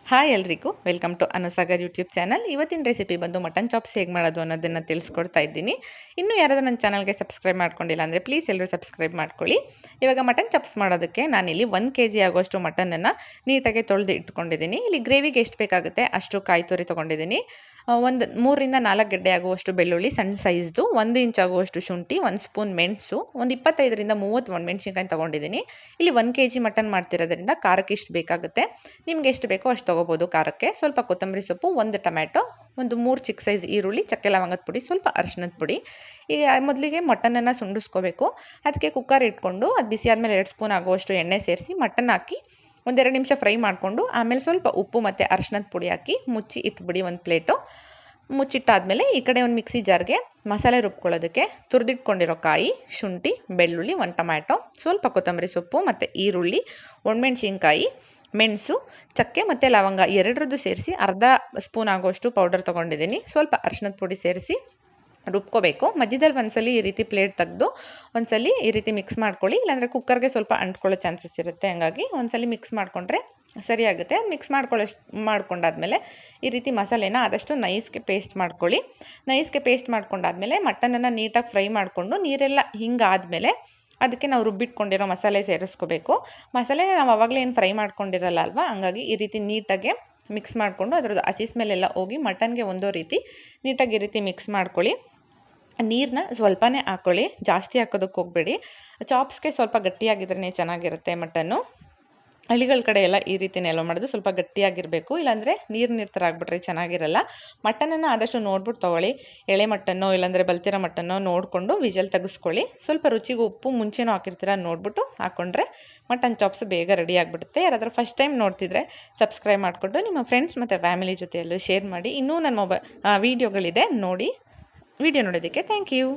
Hi ಎಲ್ರಿಗೂ welcome to ಅನುಸಾಗರ್ YouTube channel. ಇವತ್ತಿನ recipe ಬಂದು ಮಟನ್ ಚಾಪ್ಸ್ ಹೇಗೆ ಮಾಡೋದು ಅನ್ನೋದನ್ನು ತಿಳಿಸ್ಕೊಡ್ತಾ ಇದ್ದೀನಿ. ಇನ್ನೂ ಯಾರಾದರೂ ನನ್ನ ಚಾನಲ್ಗೆ ಸಬ್ಸ್ಕ್ರೈಬ್ ಮಾಡ್ಕೊಂಡಿಲ್ಲ ಅಂದರೆ ಪ್ಲೀಸ್ ಎಲ್ಲರೂ ಸಬ್ಸ್ಕ್ರೈಬ್ ಮಾಡ್ಕೊಳ್ಳಿ. ಇವಾಗ ಮಟನ್ ಚಾಪ್ಸ್ ಮಾಡೋದಕ್ಕೆ ನಾನಿಲ್ಲಿ 1 kg ಆಗೋಷ್ಟು ಮಟನನ್ನು ನೀಟಾಗಿ ತೊಳೆದು ಇಟ್ಕೊಂಡಿದ್ದೀನಿ. ಇಲ್ಲಿ ಗ್ರೇವಿಗೆ ಎಷ್ಟು ಬೇಕಾಗುತ್ತೆ ಅಷ್ಟು ಕಾಯಿ ತುರಿ ತೊಗೊಂಡಿದ್ದೀನಿ. ಒಂದು 3ರಿಂದ 4 ಗೆಡ್ಡೆ ಆಗುವಷ್ಟು ಬೆಳ್ಳುಳ್ಳಿ ಸಣ್ಣ ಸೈಜ್ದು, 1 ಇಂಚ್ ಆಗುವಷ್ಟು ಶುಂಠಿ, 1 ಸ್ಪೂನ್ ಮೆಣಸು, ಒಂದು 25ರಿಂದ 30 ಒಣಮೆಣ್ಸಿನ್ಕಾಯಿ ತೊಗೊಂಡಿದ್ದೀನಿ. ಇಲ್ಲಿ 1 kg ಮಟನ್ ಮಾಡ್ತಿರೋದ್ರಿಂದ ಖಾರಕ್ಕೆ ಇಷ್ಟು ಬೇಕಾಗುತ್ತೆ. ನಿಮ್ಗೆ ಎಷ್ಟು ಬೇಕೋ ಅಷ್ಟು ತೊಗೋಬೋದು ಖಾರಕ್ಕೆ. ಸ್ವಲ್ಪ ಕೊತ್ತಂಬರಿ ಸೊಪ್ಪು, 1 ಟೊಮ್ಯಾಟೊ, ಒಂದು 3 ಚಿಕ್ಕ ಸೈಜ್ ಈರುಳ್ಳಿ, ಚಕ್ಕೆ ಲವಂಗದ ಪುಡಿ, ಸ್ವಲ್ಪ ಅರಿಶಿಣದ ಪುಡಿ. ಈಗ ಮೊದಲಿಗೆ ಮಟನನ್ನು ಸುಂಡಿಸ್ಕೋಬೇಕು. ಅದಕ್ಕೆ ಕುಕ್ಕರ್ ಇಟ್ಕೊಂಡು ಅದು ಬಿಸಿ ಆದಮೇಲೆ 2 ಸ್ಪೂನ್ ಆಗುವಷ್ಟು ಎಣ್ಣೆ ಸೇರಿಸಿ ಮಟನ್ ಹಾಕಿ 1-2 ನಿಮಿಷ ಫ್ರೈ ಮಾಡಿಕೊಂಡು ಆಮೇಲೆ ಸ್ವಲ್ಪ ಉಪ್ಪು ಮತ್ತು ಅರಿಶಿಣದ ಪುಡಿ ಹಾಕಿ ಮುಚ್ಚಿ ಇಟ್ಬಿಡಿ. ಒಂದು ಪ್ಲೇಟು ಮುಚ್ಚಿಟ್ಟಾದಮೇಲೆ ಈ ಕಡೆ ಒಂದು ಮಿಕ್ಸಿ ಜಾರ್ಗೆ ಮಸಾಲೆ ರುಬ್ಕೊಳ್ಳೋದಕ್ಕೆ ತುರಿದಿಟ್ಕೊಂಡಿರೋ ಕಾಯಿ, ಶುಂಠಿ, ಬೆಳ್ಳುಳ್ಳಿ, 1 ಟೊಮ್ಯಾಟೊ, ಸ್ವಲ್ಪ ಕೊತ್ತಂಬರಿ ಸೊಪ್ಪು ಮತ್ತು ಈರುಳ್ಳಿ, ಒಣಮೆಣ್ಸಿನ್ಕಾಯಿ, ಮೆಣಸು, ಚಕ್ಕೆ ಮತ್ತು ಲವಂಗ ಎರಡರದ್ದು ಸೇರಿಸಿ ಅರ್ಧ ಸ್ಪೂನ್ ಆಗೋಷ್ಟು ಪೌಡರ್ ತೊಗೊಂಡಿದ್ದೀನಿ. ಸ್ವಲ್ಪ ಅರಿಶಿಣದ ಪುಡಿ ಸೇರಿಸಿ ರುಬ್ಕೋಬೇಕು. ಮಧ್ಯದಲ್ಲಿ ಒಂದ್ಸಲಿ ಈ ರೀತಿ ಪ್ಲೇಟ್ ತೆಗೆದು ಒಂದ್ಸಲಿ ಈ ರೀತಿ ಮಿಕ್ಸ್ ಮಾಡ್ಕೊಳ್ಳಿ. ಇಲ್ಲಾಂದರೆ ಕುಕ್ಕರ್ಗೆ ಸ್ವಲ್ಪ ಅಂಟ್ಕೊಳ್ಳೋ ಚಾನ್ಸಸ್ ಇರುತ್ತೆ. ಹಂಗಾಗಿ ಒಂದ್ಸಲಿ ಮಿಕ್ಸ್ ಮಾಡಿಕೊಂಡ್ರೆ ಸರಿಯಾಗುತ್ತೆ. ಮಿಕ್ಸ್ ಮಾಡ್ಕೊಂಡಾದ್ಮೇಲೆ ಈ ರೀತಿ ಮಸಾಲೆನ ಆದಷ್ಟು ನೈಸ್ಗೆ ಪೇಸ್ಟ್ ಮಾಡ್ಕೊಳ್ಳಿ. ನೈಸ್ಗೆ ಪೇಸ್ಟ್ ಮಾಡ್ಕೊಂಡಾದ್ಮೇಲೆ ಮಟನನ್ನು ನೀಟಾಗಿ ಫ್ರೈ ಮಾಡಿಕೊಂಡು ನೀರೆಲ್ಲ ಹಿಂಗಾದಮೇಲೆ ಅದಕ್ಕೆ ನಾವು ರುಬ್ಬಿಟ್ಕೊಂಡಿರೋ ಮಸಾಲೆ ಸೇರಿಸ್ಕೋಬೇಕು. ಮಸಾಲೆನ ನಾವು ಆವಾಗಲೇ ಏನು ಫ್ರೈ ಮಾಡ್ಕೊಂಡಿರಲ್ಲ ಅಲ್ವಾ, ಹಂಗಾಗಿ ಈ ರೀತಿ ನೀಟಾಗೆ ಮಿಕ್ಸ್ ಮಾಡಿಕೊಂಡು ಅದರದ್ದು ಹಸಿ ಸ್ಮೆಲ್ಲೆಲ್ಲ ಹೋಗಿ ಮಟನ್ಗೆ ಒಂದೋ ರೀತಿ ನೀಟಾಗಿ ಈ ರೀತಿ ಮಿಕ್ಸ್ ಮಾಡ್ಕೊಳ್ಳಿ. ನೀರನ್ನ ಸ್ವಲ್ಪನೇ ಹಾಕ್ಕೊಳ್ಳಿ, ಜಾಸ್ತಿ ಹಾಕೋದಕ್ಕೆ ಹೋಗಬೇಡಿ. ಚಾಪ್ಸ್ಗೆ ಸ್ವಲ್ಪ ಗಟ್ಟಿಯಾಗಿದ್ರೇ ಚೆನ್ನಾಗಿರುತ್ತೆ ಮಟನ್ನು. ಹಳ್ಳಿಗಳ ಕಡೆ ಎಲ್ಲ ಈ ರೀತಿನೆಲ್ಲ ಮಾಡೋದು, ಸ್ವಲ್ಪ ಗಟ್ಟಿಯಾಗಿರಬೇಕು. ಇಲ್ಲಾಂದರೆ ನೀರು ಥರ ಆಗಿಬಿಟ್ರೆ ಚೆನ್ನಾಗಿರಲ್ಲ. ಮಟನನ್ನು ಆದಷ್ಟು ನೋಡ್ಬಿಟ್ಟು ತೊಗೊಳ್ಳಿ. ಎಳೆ ಮಟನ್ನೋ ಇಲ್ಲಾಂದರೆ ಬಲ್ತಿರೋ ಮಟನ್ನೋ ನೋಡಿಕೊಂಡು ವಿಜಲ್ ತೆಗೆಸ್ಕೊಳ್ಳಿ. ಸ್ವಲ್ಪ ರುಚಿಗೆ ಉಪ್ಪು ಮುಂಚೆನೂ ಹಾಕಿರ್ತೀರ ನೋಡಿಬಿಟ್ಟು ಹಾಕ್ಕೊಂಡ್ರೆ ಮಟನ್ ಚಾಪ್ಸ್ ಬೇಗ ರೆಡಿ ಆಗಿಬಿಡುತ್ತೆ. ಯಾರಾದರೂ ಫಸ್ಟ್ ಟೈಮ್ ನೋಡ್ತಿದ್ರೆ ಸಬ್ಸ್ಕ್ರೈಬ್ ಮಾಡಿಕೊಂಡು ನಿಮ್ಮ ಫ್ರೆಂಡ್ಸ್ ಮತ್ತು ಫ್ಯಾಮಿಲಿ ಜೊತೆಯಲ್ಲೂ ಶೇರ್ ಮಾಡಿ. ಇನ್ನೂ ನನ್ನ ವೀಡಿಯೋಗಳಿದೆ ನೋಡಿ. ವಿಡಿಯೋ ನೋಡೋದಕ್ಕೆ ಥ್ಯಾಂಕ್ ಯು.